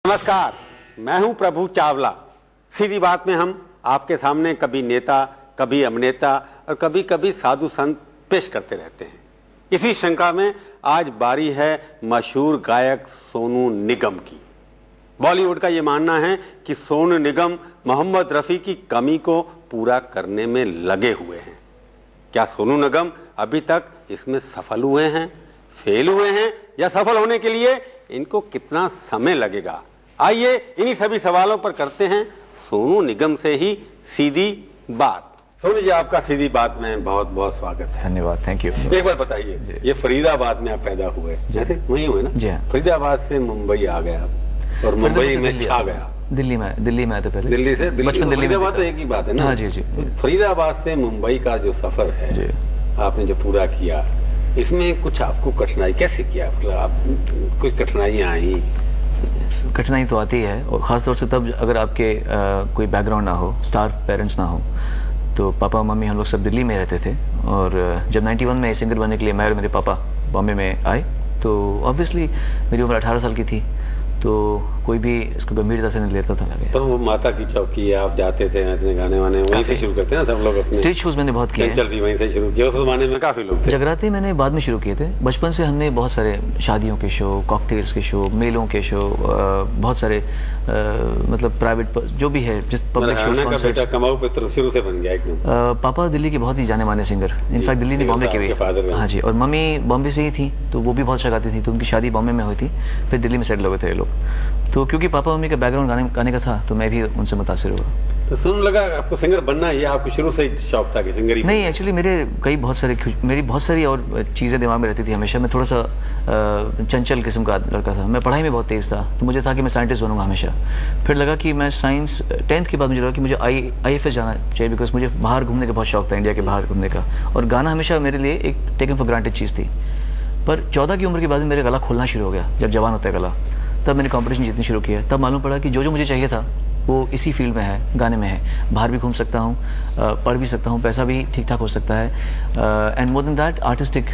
नमस्कार, मैं हूं प्रभु चावला। सीधी बात में हम आपके सामने कभी नेता, कभी अभिनेता और कभी कभी साधु संत पेश करते रहते हैं। इसी श्रृंखला में आज बारी है मशहूर गायक सोनू निगम की। बॉलीवुड का ये मानना है कि सोनू निगम मोहम्मद रफी की कमी को पूरा करने में लगे हुए हैं। क्या सोनू निगम अभी तक इसमें सफल हुए हैं, फेल हुए हैं या सफल होने के लिए इनको कितना समय लगेगा? आइए इन्हीं सभी सवालों पर करते हैं सोनू निगम से ही सीधी बात। सोनू जी, आपका सीधी बात में बहुत बहुत स्वागत है। धन्यवाद, थैंक यू। एक बार बताइए, ये फरीदाबाद में आप पैदा हुए, जैसे वहीं हुए ना? जी हाँ। फरीदाबाद से मुंबई आ गया और मुंबई में छा गया। दिल्ली में तो पहले दिल्ली से बचपन दिल्ली में फरीदाबाद तो एक ही बात है ना? हाँ जी जी। तो फरीदाबाद से मुंबई का जो सफर है आपने जो पूरा किया, इसमें कुछ आपको कठिनाई कैसे किया? मतलब आप कुछ कठिनाइयां आई? कठिनाई तो आती है, और ख़ासतौर से तब अगर आपके कोई बैकग्राउंड ना हो, स्टार पेरेंट्स ना हो। तो पापा और मम्मी हम लोग सब दिल्ली में रहते थे, और जब 91 में सिंगर बनने के लिए मैं और मेरे पापा बॉम्बे में आए, तो ऑब्वियसली मेरी उम्र 18 साल की थी, तो कोई भी इसको गंभीरता से नहीं लेता था। लगे पर वो माता की चौकी, आप जाते थे इतने गाने वाने वहीं से शुरू करते हैं ना सब लोग अपने? स्टेज शोज मैंने बहुत किए, चंचल भी वहीं से शुरू किया। उस जमाने में काफी लोग थे। जगराते मैंने बाद में शुरू किए थे। बचपन से हमने बहुत सारे शादियों के शो, कॉकटेल्स के शो, मेलों के शो, बहुत सारे मतलब प्राइवेट जो भी है, जिस पब्लिक शो। कमाऊ पुत्र शुरू से बन गया एकदम। पापा दिल्ली के बहुत ही जाने माने सिंगर, इनफैक्ट दिल्ली ने बॉम्बे के भी। हाँ जी, और मम्मी बॉम्बे से ही थी, तो वो भी बहुत अच्छा गाती थी, तो उनकी शादी बॉम्बे में हुई थी, फिर दिल्ली में सेटल हो गए थे ये लोग। तो क्योंकि पापा मम्मी का बैकग्राउंड गाने का था, तो मैं भी उनसे मुतासिर हुआ। तो सुन लगा आपको सिंगर बनना है, या आपको शुरू से ही शौक था कि सिंगर ही? नहीं, एक्चुअली मेरी बहुत सारी और चीज़ें दिमाग में रहती थी हमेशा। मैं थोड़ा सा चंचल किस्म का लड़का था। मैं पढ़ाई में बहुत तेज़ था, तो मुझे था कि मैं साइंटिस्ट बनूंगा हमेशा। फिर लगा कि मैं साइंस 10th के बाद मुझे लगा कि मुझे IFS जाना चाहिए, बिकॉज मुझे बाहर घूमने का बहुत शौक था, इंडिया के बाहर घूमने का। और गाना हमेशा मेरे लिए एक टेकन फॉर ग्रांटेड चीज़ थी। पर 14 की उम्र के बाद मेरा गला खुलना शुरू हो गया। जब जवान होता है गला, तब मैंने कंपटीशन जीतनी शुरू किया। तब मालूम पड़ा कि जो मुझे चाहिए था वो इसी फील्ड में है, गाने में है। बाहर भी घूम सकता हूँ, पढ़ भी सकता हूँ, पैसा भी ठीक ठाक हो सकता है, and more than that artistic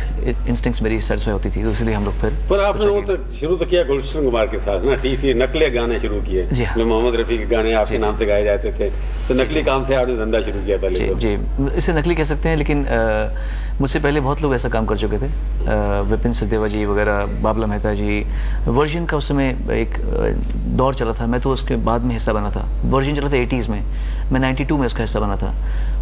instincts मेरी सेटिस्फाई होती थी। तो इसलिए हम लोग फिर। पर आपने वो तो शुरू तो किया गुलशन कुमार के साथ ना, TC नकली गाने शुरू किए। जी हाँ। मोहम्मद रफी के गाने आपके नाम से गाए जाते थे, तो नकली काम से आपने धंधा शुरू किया पहले? जी, इसे नकली कह सकते हैं, लेकिन मुझसे पहले बहुत लोग ऐसा काम कर चुके थे। विपिन सचदेवा जी वगैरह, बाबला मेहता जी। वर्जिन का उस समय एक दौर चला था, मैं तो उसके बाद में हिस्सा बना था। वर्जिन चला था 80s में, मैं 92 में उसका हिस्सा बना था।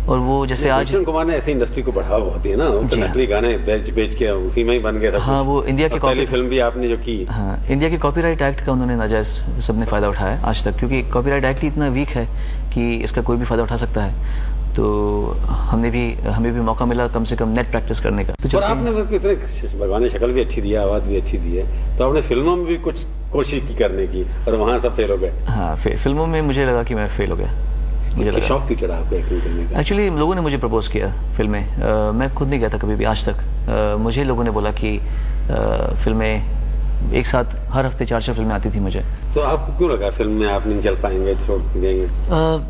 और वो जैसे आज गुलशन कुमार ने ऐसी इंडस्ट्री को बढ़ावा बहुत दिया ना, तो नकली गाने बेच के उसी में ही बन गया था। हाँ, वो इंडिया की पहली फिल्म भी आपने जो की। हाँ, इंडिया के कॉपीराइट एक्ट का उन्होंने नाजायज सबने फ़ायदा उठाया आज तक, क्योंकि कॉपीराइट एक्ट ही इतना वीक है कि इसका कोई भी फ़ायदा उठा सकता है। तो हमें भी मौका मिला कम से कम नेट प्रैक्टिस करने का। तो आपने इतने भगवान ने शक्ल भी अच्छी दी है, आवाज़ भी अच्छी दी है, तो आपने फिल्मों में भी कुछ कोशिश की करने की, और वहाँ सब फेल हो गए? हाँ, फिल्मों में मुझे लगा कि मैं फेल हो गया। मुझे लगा शौक क्यों चढ़ा आपको एक्टिंग करने का? एक्चुअली लोगों ने मुझे प्रपोज किया फिल्में, मैं खुद नहीं गया था कभी भी आज तक। मुझे लोगों ने बोला कि फिल्में एक साथ हर हफ्ते 4 फिल्में आती थी मुझे। तो आपको क्यों लगा फिल्म में आप नहीं चल पाएंगे, छोड़ देंगे?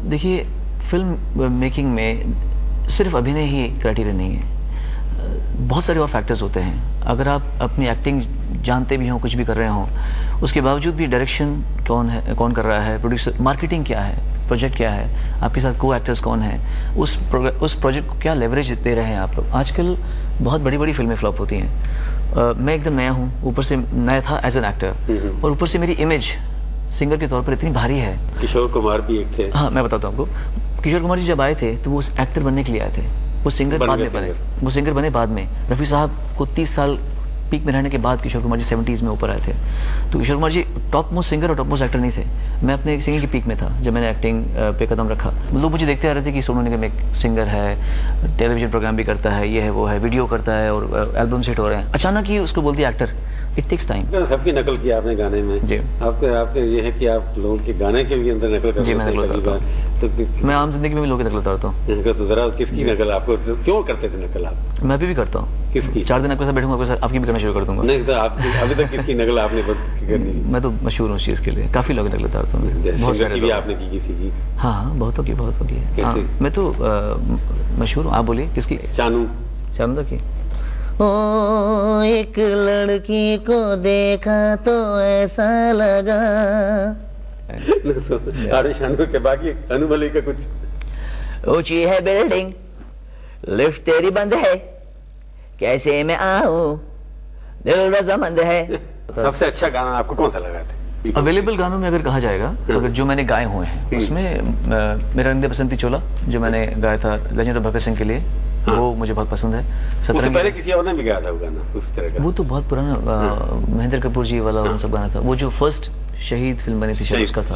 देखिए, फिल्म मेकिंग में सिर्फ अभिनय ही क्राइटेरिया नहीं है, बहुत सारे और फैक्टर्स होते हैं। अगर आप अपनी एक्टिंग जानते भी हों, कुछ भी कर रहे हों, उसके बावजूद भी डायरेक्शन कौन कर रहा है, प्रोड्यूसर, मार्केटिंग क्या है, प्रोजेक्ट क्या है, आपके साथ को एक्टर्स कौन है, उस प्रोजेक्ट को क्या लेवरेज दे रहे हैं आप लोग। आजकल बहुत बड़ी बड़ी फिल्में फ्लॉप होती हैं। मैं एकदम नया हूँ, ऊपर से नया था एज एन एक्टर, और ऊपर से मेरी इमेज सिंगर के तौर पर इतनी भारी है। किशोर कुमार भी एक थे। हाँ, मैं बताता हूँ आपको। किशोर कुमार जी जब आए थे तो वो एक्टर बनने के लिए आए थे, वो सिंगर बाद में बने। वो सिंगर बने बाद में। रफ़ी साहब को 30 साल पीक में रहने के बाद किशोर कुमार जी 70s में ऊपर आए थे। तो Kishore Kumar ji top most singer और टॉप मोस्ट एक्टर नहीं थे। मैं अपने सिंगिंग की पीक में था जब मैंने एक्टिंग पे कदम रखा। लोग मुझे देखते आ रहे थे कि सोनू निगम एक सिंगर है, टेलीविजन प्रोग्राम भी करता है, ये है वो है, वीडियो करता है, और एल्बम हिट हो रहे हैं। अचानक ही उसको बोल दिया एक्टर। It takes time. सबकी नकल की आपने गाने में जी। आपके ये है कि आप लोगों के गाने के भी अंदर नकल करते हैं? मैं नकल करता हूँ, तो मैं आम जिंदगी में भी लोगों की नकल उतारता हूँ। तो जरा किसकी नकल आपको क्यों करते थे नकल आप? मैं अभी भी करता हूँ। किसकी? 4 दिन आपके साथ बैठूंगा, आपकी भी करना शुरू कर दूंगा। नहीं तो आप अभी तक किसकी नकल आपने करनी? मैं तो मशहूर हूँ इस चीज के लिए, काफी लोग नकल उतारता हूँ। बहुत सारी भी आपने की किसी की? हाँ, बहुतों की है। मैं तो मशहूर हूँ। आप बोलिए किसकी? चानू तक की। ओ एक लड़की को देखा तो ऐसा लगा आरुष अनु के बाकी अनुभली का कुछ ऊंची है बिल्डिंग, लिफ्ट तेरी बंद है, कैसे मैं आऊं, दिल रजामंद है। सबसे अच्छा गाना आपको कौन सा लगा था? अवेलेबल गानों में अगर कहा जाएगा, अगर जो मैंने गाए हुए हैं उसमें मेरा रंग दे बसंती चोला जो मैंने गाया था लेजेंड ऑफ भगत सिंह के लिए, वो मुझे बहुत पसंद है। उससे पहले किसी और ने भी गाया था वो गाना उस तरह का? वो तो बहुत पुराना महेंद्र कपूर जी वाला वो सब गाना था। वो जो फर्स्ट शहीद फिल्म बनी थी शायद उसका था।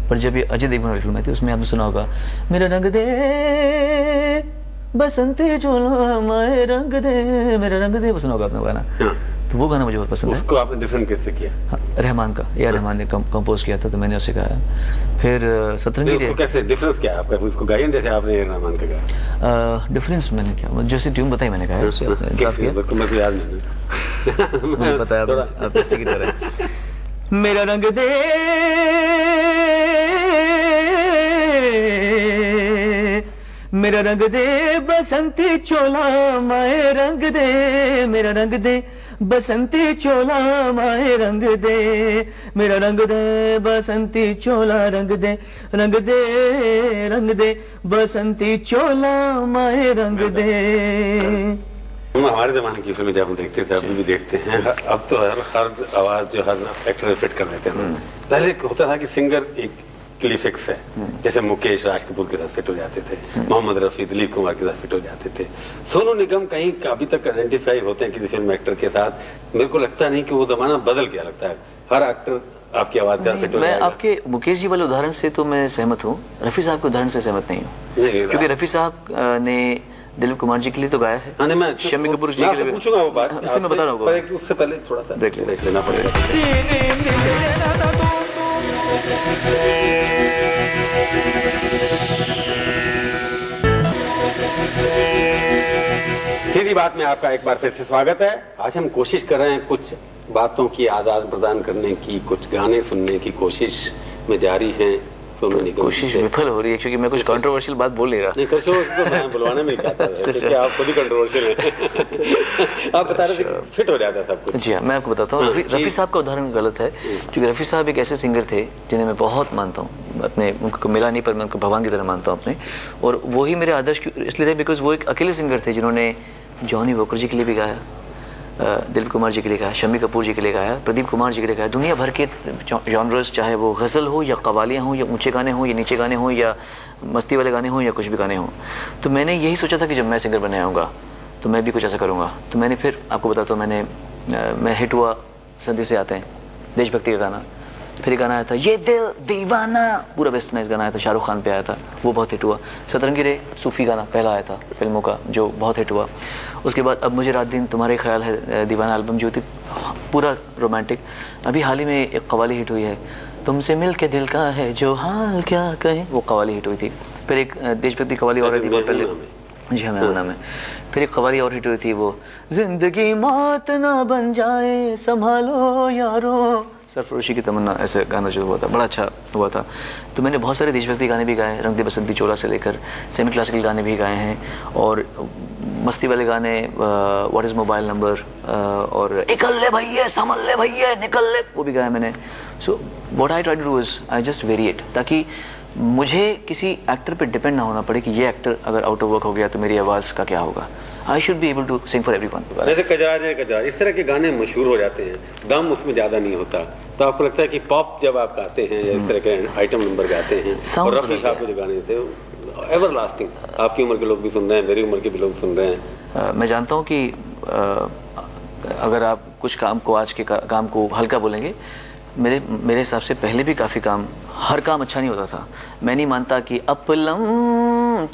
पर जब ये अजय देवगन वाली फिल्म आई थी उसमें आपने सुना होगा, मेरा रंग दे बसंती चोला माए रंग दे, मेरा रंग दे, वो सुना होगा आपने गाना। तो वो गाना मुझे बहुत पसंद है। उसको आपने डिफरेंट कैसे किया? हाँ, रहमान का, ए आर रहमान ने कंपोज किया था, तो मैंने उसे गाया। फिर सतरंगी उसको कैसे डिफरेंस क्या है आपका? उसको गाया जैसे आपने ए आर रहमान का गाया? डिफरेंस मैंने क्या, जैसे ट्यून बताई मैंने गाया, उससे आपने इंसाफ किया। बिल्कुल, मैं याद नहीं मुझे पता है आप टेस्ट की तरह। मेरा रंग दे मेरा रंग दे बसंती चोला माए रंग दे, मेरा रंग दे बसंती चोला माए रंग दे, मेरा रंग दे बसंती चोला रंग दे, रंग दे रंग दे बसंती चोला माए रंग दे। हम हमारे जमाने की फिल्में जब हम देखते थे, अभी भी देखते हैं, अब तो हर आवाज जो हर एक्टर फिट कर देते हैं। पहले होता था कि सिंगर एक के लिए फिक्स है, जैसे मुकेश राज कपूर के साथ फिट हो जाते थे, मोहम्मद रफी दिलीप कुमार के साथ फिट हो जाते थे। सोनू निगम कहीं अभी तक आइडेंटिफाई होते हैं किसी फिल्म एक्टर के साथ। मेरे को लगता नहीं कि वो जमाना बदल गया, लगता है हर एक्टर आपकी आवाज का फिट हो मैं जाएगा। आपके मुकेश जी वाले उदाहरण से तो मैं सहमत हूँ, रफी साहब के उदाहरण से सहमत नहीं हूँ, क्योंकि रफी साहब ने दिलीप कुमार जी के लिए तो गाया है, शम्मी कपूर जी के लिए पूछूंगा वो बात, इससे मैं बता रहा हूँ। उससे पहले थोड़ा सा देख लेना पड़ेगा। सीधी बात में आपका एक बार फिर से स्वागत है। आज हम कोशिश कर रहे हैं कुछ बातों की आदान प्रदान करने की, कुछ गाने सुनने की कोशिश में जारी हैं। कोशिश विफल हो रही है क्योंकि मैं कुछ कंट्रोवर्शियल बात बोल नहीं रहा। नहीं, कंट्रोवर्शियल मैं बुलवाने में क्या था, क्योंकि आप खुद ही कंट्रोवर्शियल हैं। आप बता रहे थे फिट हो जाता सब कुछ। जी हाँ, मैं आपको बताता हूँ। रफी साहब का उदाहरण गलत है, क्योंकि रफी साहब एक ऐसे सिंगर थे जिन्हें मैं बहुत मानता हूँ, अपने उनको मिला नहीं पर मैं उनको भगवान की तरह मानता हूँ अपने, और वही मेरे आदर्श इसलिए रहे बिकॉज वो एक अकेले सिंगर थे जिन्होंने जॉनी वॉकर जी के लिए भी गाया, दिलीप कुमार जी के लिए गाया, शम्मी कपूर जी के लिए गाया, प्रदीप कुमार जी के लिए गाया, दुनिया भर के जॉनर्स, चाहे वो गज़ल हो या कवालियाँ हों या ऊंचे गाने हों या नीचे गाने हों या मस्ती वाले गाने हों या कुछ भी गाने हों। तो मैंने यही सोचा था कि जब मैं सिंगर बनने आऊँगा तो मैं भी कुछ ऐसा करूँगा। तो मैंने फिर आपको बताता हूँ, मैं हिट हुआ संधि से आते हैं, देशभक्ति का गाना, फिर गाना आया था ये दिल दीवाना, पूरा वेस्टर्नाइज गाना आया था, शाहरुख खान पे आया था, वो बहुत हिट हुआ। सतरंगी रे सूफी गाना पहला आया था फिल्मों का, जो बहुत हिट हुआ। उसके बाद अब मुझे रात दिन तुम्हारे ख्याल है दीवाना एल्बम जो थी, पूरा रोमांटिक। अभी हाल ही में एक कवाली हिट हुई है, तुमसे मिल के दिल का है जो हाल क्या कहें, वो कवाली हिट हुई थी। फिर एक देशभक्ति कवाली और थी बहुत पहले, जी हाँ मैं नाम है। फिर एक कवाली और हिट हुई थी, वो जिंदगी मौत ना बन जाए संभालो यारो, सरफरोशी की तमन्ना, ऐसे गाना जो हुआ था बड़ा अच्छा हुआ था। तो मैंने बहुत सारे देशभक्ति गाने भी गाए, रंग दे बसंती चोला से लेकर सेमी क्लासिकल गाने भी गाए हैं, और मस्ती वाले गाने व्हाट इज़ मोबाइल नंबर और निकल ले भैया संभल ले भैया निकल ले, वो भी गाया मैंने। So what I try to do is I just variate, ताकि मुझे किसी एक्टर पे डिपेंड ना होना पड़े कि ये एक्टर अगर आउट ऑफ वर्क हो गया तो मेरी आवाज़ का क्या होगा। I should be able to sing for everyone. जैसे कजरा इस तरह के गाने मशहूर हो जाते हैं, दम उसमें ज़्यादा नहीं होता, तो आपको लगता है कि पॉप जब आप गाते हैं या इस तरह के आइटम नंबर गाते हैं, और रफी साहब के जो गाने थे एवर लास्टिंग, आपकी उम्र के लोग भी सुन रहे हैं, मेरी उम्र के भी लोग सुन रहे हैं। मैं जानता हूँ कि अगर आप कुछ काम को, आज के काम को हल्का बोलेंगे, मेरे हिसाब से पहले भी काफ़ी काम, हर काम अच्छा नहीं होता था। मैं नहीं मानता कि अपलम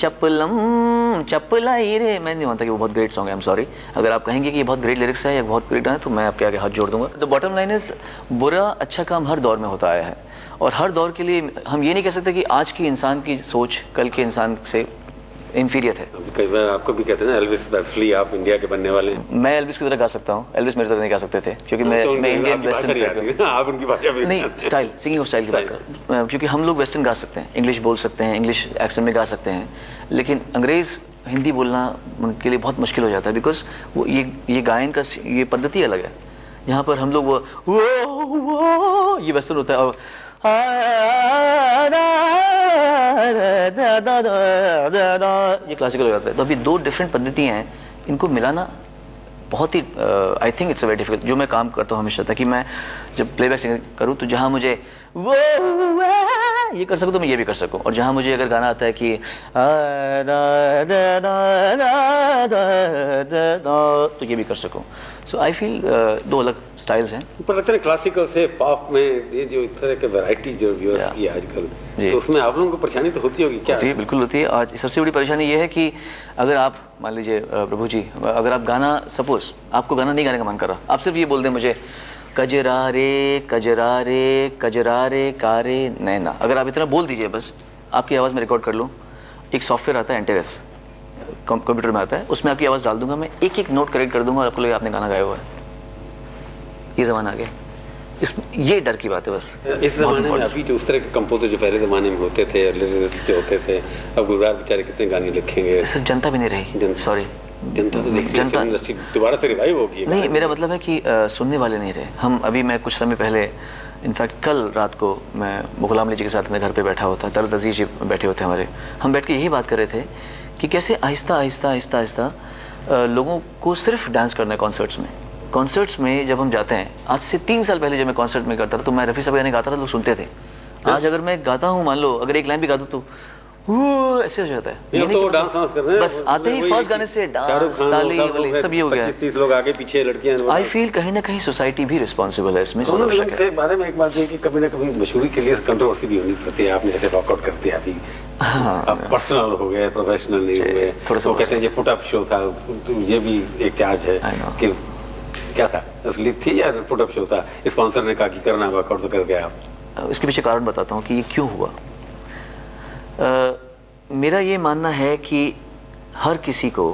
चपलाई रे, मैं नहीं मानता कि वो बहुत ग्रेट सॉन्ग है। आई एम सॉरी, अगर आप कहेंगे कि ये बहुत ग्रेट लिरिक्स है या बहुत ग्रेट गाना है तो मैं आपके आगे हाथ जोड़ दूंगा। द बॉटम लाइन इज, बुरा अच्छा काम हर दौर में होता आया है, और हर दौर के लिए हम ये नहीं कह सकते कि आज की इंसान की सोच कल के इंसान से इंफीरियर है। कई बार आपको भी कहते हैं ना एल्विस प्रेस्ली, आप इंडिया के बनने वाले हैं। मैं एल्विस की तरह गा सकता हूँ, एल्विस मेरी तरह नहीं गा सकते थे, क्योंकि मैं इंडियन वेस्टर्न, आप उनकी भाषा भी नहीं, स्टाइल, सिंगिंग ऑफ स्टाइल की बात कर, क्योंकि हम लोग वेस्टर्न गा सकते हैं, इंग्लिश बोल सकते हैं, इंग्लिश एक्सेंट में गा सकते हैं, लेकिन अंग्रेज हिंदी बोलना उनके लिए बहुत मुश्किल हो जाता है, बिकॉज वो ये गायन का ये पद्धति अलग है। यहाँ पर हम लोग वो ये वेस्टर्न होता है, और ये क्लासिकल हो जाता है। तो अभी दो डिफरेंट पद्धतियां हैं, इनको मिलाना बहुत ही I think it's a very difficult. जो मैं काम करता हूँ हमेशा, ताकि मैं जब प्लेबैक सिंगर करूँ तो जहाँ मुझे वो ये कर सकूँ तो मैं ये भी कर सकूँ, और जहाँ मुझे अगर गाना आता है कि तो ये भी कर सकूँ। सो आई फील दो अलग स्टाइल्स हैं। पर लगता है क्लासिकल से पॉप में ये जो इस तरह के वैरायटी जो व्यूअर्स की आजकल, तो उसमें आप लोगों को परेशानी तो होती होगी क्या? होती है, बिल्कुल होती है। आज सबसे बड़ी परेशानी ये है कि अगर आप मान लीजिए प्रभु जी, अगर आप गाना, सपोज आपको गाना नहीं गाने का मन कर रहा, आप सिर्फ ये बोल दें मुझे कजरा रे कजरा रे कजरा रे कारे नैना, अगर आप इतना बोल दीजिए बस, आपकी आवाज़ में रिकॉर्ड कर लूँ। एक सॉफ्टवेयर आता है एंटेरस, कंप्यूटर में आता है, उसमें आपकी आवाज़ डाल दूंगा, मैं एक एक नोट करेक्ट कर दूंगा और आपको लगेगा आपने गाना गाया हुआ है। ये ज़माना आ गया, ये डर की बात है बस। इस ज़माने में अभी जो उस तरह के कंपोजर जो पहले ज़माने में होते थे, लिरिक्स के होते थे, अब गुलजार बेचारे कितने गाने लिखेंगे। सर जनता भी नहीं रही, सॉरी जनता तो देखती है, इंडस्ट्री दोबारा से रिवाइव होगी। नहीं, मेरा मतलब है कि सुनने वाले नहीं रहे। हम अभी, मैं कुछ समय पहले, इनफैक्ट कल रात को मैं गुलाम अली जी के साथ अपने घर पे बैठा होता, दर्द अजीज जी बैठे होते हमारे, हम बैठ के यही बात कर रहे थे कि कैसे आहिस्ता आहिस्ता आहिस्ता आहिस्ता लोगों को सिर्फ डांस करना है कॉन्सर्ट्स में। कॉन्सर्ट्स में जब हम जाते हैं, आज से 3 साल पहले जब मैं कॉन्सर्ट में करता था तो मैं रफ़ी साहब गाने गाता था, लोग सुनते थे। आज अगर मैं गाता हूँ, मान लो अगर एक लाइन भी गा दूँ तो ऐसे हो जाता है। ये नहीं तो डांस कर रहे हैं, बस आते ही फर्स्ट गाने से डांस, ताली वाली सब ये हो गया। 30 लोग आगे पीछे लड़कियां। आई फील कहीं ना कहीं सोसाइटी भी रिस्पॉन्सिबल है इसमें। इसके बारे में एक बात है कि कभी ना कभी मशहूरी के लिए कंट्रोवर्सी भी होनी पड़ती है। आपने जैसे वॉकआउट कर दिया अभी, अब पर्सनल हो गए, प्रोफेशनल नहीं हुए, थोड़ा सा कहते हैं ये पुट अप शो था, ये भी एक चार्ज है कि क्या था, असली थी या पुट अप शो था? स्पॉन्सर ने कहा कि करना, वर्कआउट तो कर गए आप। इसके पीछे कारण बताता हूँ कि ये क्यों हुआ। मेरा ये मानना है कि हर किसी को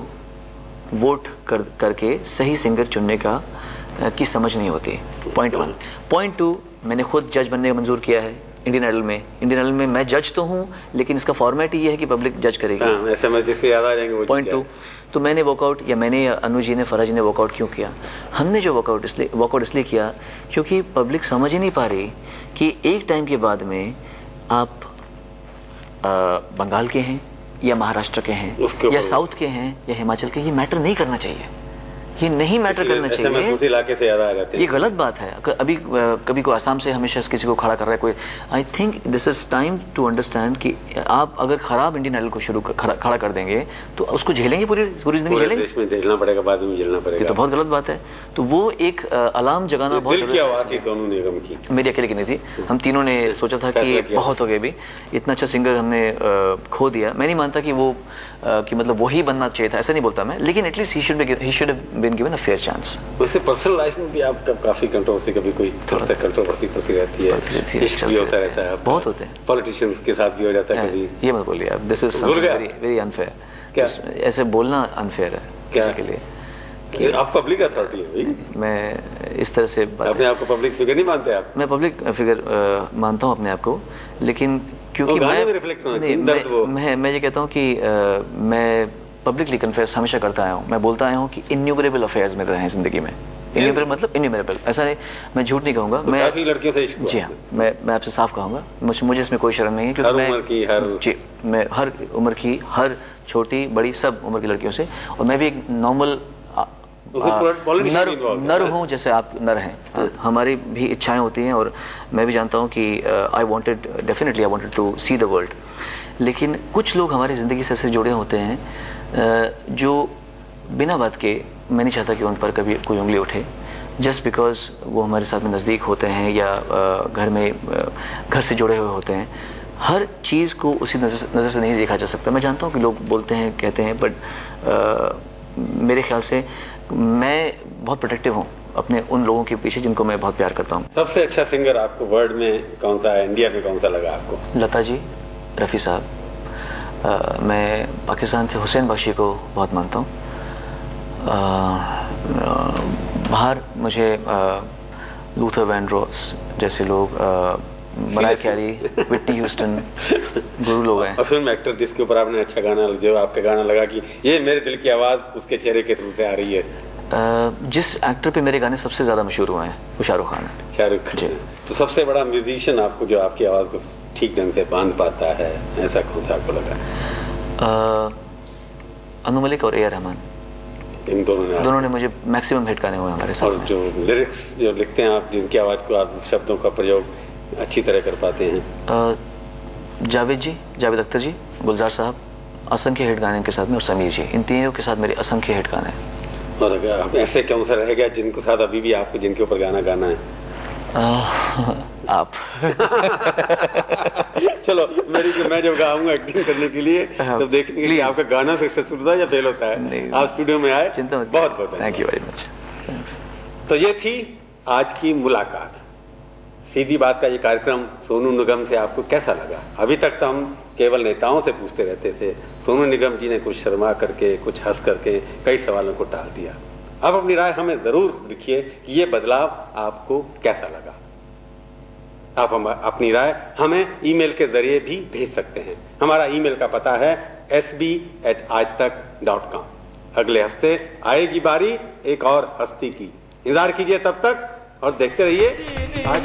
वोट करके सही सिंगर चुनने का की समझ नहीं होती, पॉइंट 1। पॉइंट 2, मैंने खुद जज बनने का मंजूर किया है इंडियन आइडल में। इंडियन आइडल में मैं जज तो हूँ, लेकिन इसका फॉर्मेट ही है कि पब्लिक जज करेगी। ऐसे में जिससे याद आ जाएंगे वो। पॉइंट 2, तो मैंने वॉकआउट, या मैंने, अनु जी ने, फराज जी ने वॉकआउट क्यों किया? हमने जो वॉकआउट इसलिए किया क्योंकि पब्लिक समझ ही नहीं पा रही कि एक टाइम के बाद में आप बंगाल के हैं या महाराष्ट्र के हैं या साउथ के हैं या हिमाचल के, ये मैटर नहीं करना चाहिए, ये नहीं मैटर करना चाहिए। उसी इलाके से याद आ जाते हैं। ये गलत बात है। अभी कभी को आसाम से हमेशा किसी को खड़ा कर रहा है कोई। I think this is time to understand कि आप अगर खराब इंडियन आइडल को खड़ा कर देंगे तो उसको झेलेंगे, पूरी जिंदगी झेलेंगे। देश में झेलना पड़ेगा, बाद में झेलना पड़ेगा। ये तो बहुत गलत बात है। तो वो एक अलार्म जगाना बहुत जरूरी है। मेरी अकेले की नहीं थी, हम तीनों ने सोचा था कि बहुत हो गया, भी इतना अच्छा सिंगर हमने खो दिया। मैं नहीं मानता कि वो कि मतलब वही बनना चाहिए था, ऐसा नहीं बोलता मैं, लेकिन at least he should have been given a fair chance. वैसे पर्सनल लाइफ में भी आपका काफी कंट्रोवर्सी, कभी कोई कंट्रोवर्सी होती रहती है, इश्क भी होता रहता है, बहुत होते हैं, पॉलिटिशियंस के साथ भी हो जाता है कभी। ये मत बोलिए आप, this is very very unfair. क्या ऐसे बोलना अनफेयर है किसी के लिए? कि आप पब्लिक अथॉरिटी है भाई। मैं इस तरह से अपने आप को पब्लिक फिगर नहीं मानते आप? मैं पब्लिक फिगर मानता हूँ अपने आप को, लेकिन क्योंकि मैं ये कहता हूँ कि मैं पब्लिकली कन्फेस हमेशा करता आया हूँ। मैं बोलता आया हूँ कि इन्यूमरेबल अफेयर्स मिल रहे हैं जिंदगी में। इन्यूमरेबल मतलब इन्यूमरेबल, ऐसा नहीं, मैं झूठ नहीं कहूँगा। मैं काफी लड़कियों से इश्क हुआ। जी हाँ, मैं आपसे साफ कहूँगा, मुझे इसमें कोई शर्म नहीं है, क्योंकि मैं हर उम्र की, हर छोटी बड़ी सब उम्र की लड़कियों से, और मैं भी एक नॉर्मल नर हूँ जैसे आप नर हैं। हमारी भी इच्छाएं होती हैं, और मैं भी जानता हूँ कि I wanted to see the world. लेकिन कुछ लोग हमारी ज़िंदगी से ऐसे जुड़े होते हैं जो बिना बात के, मैं नहीं चाहता कि उन पर कभी कोई उंगली उठे, जस्ट बिकॉज वो हमारे साथ में नज़दीक होते हैं या घर से जुड़े हुए होते हैं। हर चीज़ को उसी नज़र से नहीं देखा जा सकता। मैं जानता हूँ कि लोग बोलते हैं, कहते हैं, बट मेरे ख्याल से मैं बहुत प्रोटेक्टिव हूँ अपने उन लोगों के पीछे जिनको मैं बहुत प्यार करता हूँ। सबसे अच्छा सिंगर आपको वर्ल्ड में कौन सा है, इंडिया में कौन सा लगा आपको? लता जी, रफ़ी साहब। मैं पाकिस्तान से हुसैन बख्शी को बहुत मानता हूँ। बाहर मुझे लूथर वैंड्रोस जैसे लोग, मराइया कैरी, विटनी ह्यूस्टन, गुरु लोग हैं। और फिल्म एक्टर जिसके ऊपर आपने अच्छा गाना, जो आपका गाना लगा कि ये मेरे दिल की आवाज़ उसके चेहरे के थ्रू से आ रही है? जिस एक्टर पे मेरे गाने सबसे ज्यादा मशहूर हुए हैं वो शाहरुख खान है। शाहरुख खान। तो सबसे बड़ा म्यूजिशियन आपको जो आपकी आवाज को ठीक ढंग से बांध पाता है, ऐसा कौन सा आपको लगा? अनु मलिक और A.R. रहमान, इन दोनों ने मुझे मैक्सिमम हिट गाने हुए हमारे साथ। और जो लिरिक्स जो लिखते हैं आप, जिनकी आवाज को आप शब्दों का प्रयोग अच्छी तरह कर पाते हैं? जावेद अख्तर जी, गुलजार साहब, असंख्य हिट गाने के साथ में, और समीर जी, इन तीनों के साथ मेरे असंख्य हिट गाने हैं। और अगर ऐसे कौन सा रह गया जिनको साथ अभी भी आपको जिनके ऊपर गाना गाना है? आप चलो मैं जब गाऊंगा एक्टिंग करने के लिए तब देखेंगे कि आपका गाना सक्सेसफुल होता है या फेल होता है। आप स्टूडियो में आए, चिंता मत, बहुत बहुत थैंक यू वेरी मच। तो ये थी आज की मुलाकात। सीधी बात का ये कार्यक्रम सोनू निगम से आपको कैसा लगा? अभी तक तो हम केवल नेताओं से पूछते रहते थे, सोनू निगम जी ने कुछ शर्मा करके, कुछ हंस करके कई सवालों को टाल दिया। अब अपनी राय हमें जरूर लिखिए कि ये बदलाव आपको कैसा लगा। आप अपनी राय हमें ईमेल के जरिए भी भेज सकते हैं। हमारा ईमेल का पता है sb@aajtak.com। अगले हफ्ते आएगी बारी एक और हस्ती की। इंतजार कीजिए तब तक और देखते रहिए आज